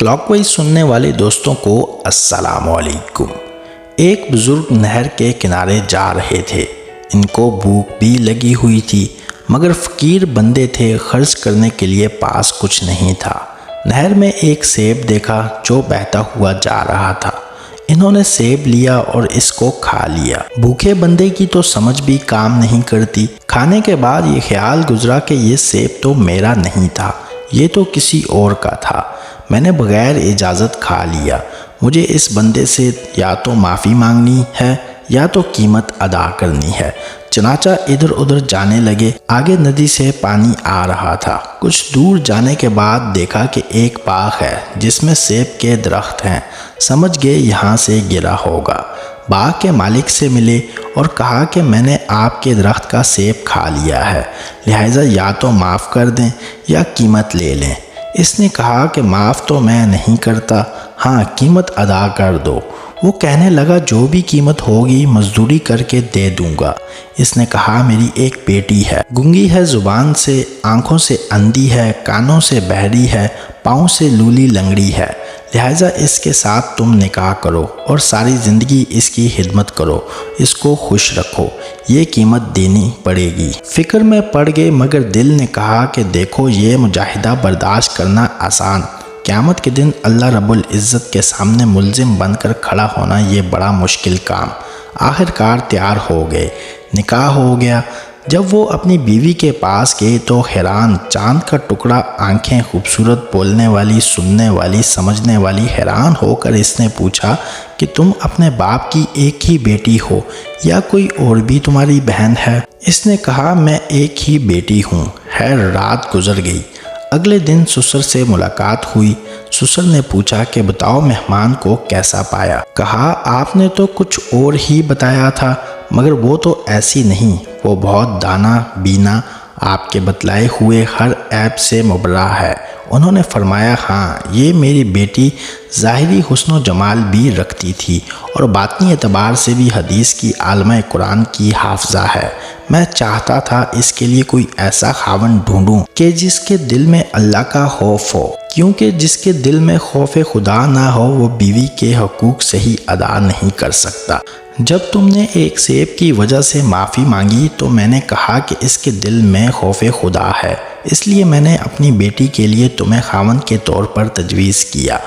Clock wise سننے والے دوستوں کو السلام علیکم۔ ایک بزرگ نہر کے کنارے جا رہے تھے۔ ان کو بھوک بھی لگی ہوئی تھی، مگر فقیر بندے تھے، خرچ کرنے کے لیے پاس کچھ نہیں تھا۔ نہر میں ایک سیب دیکھا جو بہتا ہوا جا رہا تھا۔ انہوں نے سیب لیا اور اس کو کھا لیا۔ بھوکے بندے کی تو سمجھ بھی کام نہیں کرتی۔ کھانے کے بعد یہ خیال گزرا کہ یہ سیب تو میرا نہیں تھا، یہ تو کسی اور کا تھا۔ میں نے بغیر اجازت کھا لیا۔ مجھے اس بندے سے یا تو معافی مانگنی ہے یا تو قیمت ادا کرنی ہے۔ چنانچہ ادھر ادھر جانے لگے۔ آگے ندی سے پانی آ رہا تھا۔ کچھ دور جانے کے بعد دیکھا کہ ایک باغ ہے جس میں سیب کے درخت ہیں۔ سمجھ گئے یہاں سے گرا ہوگا۔ باغ کے مالک سے ملے اور کہا کہ میں نے آپ کے درخت کا سیب کھا لیا ہے، لہٰذا یا تو معاف کر دیں یا قیمت لے لیں۔ اس نے کہا کہ معاف تو میں نہیں کرتا، ہاں قیمت ادا کر دو۔ وہ کہنے لگا جو بھی قیمت ہوگی مزدوری کر کے دے دوں گا۔ اس نے کہا میری ایک بیٹی ہے، گونگی ہے، زبان سے، آنکھوں سے اندھی ہے، کانوں سے بہری ہے، پاؤں سے لولی لنگڑی ہے، لہٰذا اس کے ساتھ تم نکاح کرو اور ساری زندگی اس کی خدمت کرو، اس کو خوش رکھو، یہ قیمت دینی پڑے گی۔ فکر میں پڑ گئے، مگر دل نے کہا کہ دیکھو یہ مجاہدہ برداشت کرنا آسان، قیامت کے دن اللہ رب العزت کے سامنے ملزم بن کر کھڑا ہونا یہ بڑا مشکل کام۔ آخرکار تیار ہو گئے، نکاح ہو گیا۔ جب وہ اپنی بیوی کے پاس گئے تو حیران، چاند کا ٹکڑا، آنکھیں خوبصورت، بولنے والی، سننے والی، سمجھنے والی، حیران ہو کر اس نے پوچھا کہ تم اپنے باپ کی ایک ہی بیٹی ہو یا کوئی اور بھی تمہاری بہن ہے؟ اس نے کہا میں ایک ہی بیٹی ہوں۔ خیر رات گزر گئی۔ اگلے دن سسر سے ملاقات ہوئی۔ سسر نے پوچھا کہ بتاؤ مہمان کو کیسا پایا؟ کہا آپ نے تو کچھ اور ہی بتایا تھا، مگر وہ تو ایسی نہیں، وہ بہت دانا بینا، آپ کے بتلائے ہوئے ہر عیب سے مبرہ ہے۔ انہوں نے فرمایا ہاں یہ میری بیٹی ظاہری حسن و جمال بھی رکھتی تھی اور باطنی اعتبار سے بھی حدیث کی عالمہ قرآن کی حافظہ ہے۔ میں چاہتا تھا اس کے لیے کوئی ایسا خاوند ڈھونڈوں کہ جس کے دل میں اللہ کا خوف ہو، کیونکہ جس کے دل میں خوف خدا نہ ہو وہ بیوی کے حقوق صحیح ادا نہیں کر سکتا۔ جب تم نے ایک سیب کی وجہ سے معافی مانگی تو میں نے کہا کہ اس کے دل میں خوف خدا ہے، اس لیے میں نے اپنی بیٹی کے لیے تمہیں خاوند کے طور پر تجویز کیا۔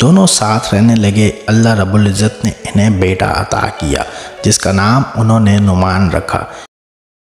دونوں ساتھ رہنے لگے۔ اللہ رب العزت نے انہیں بیٹا عطا کیا جس کا نام انہوں نے نعمان رکھا۔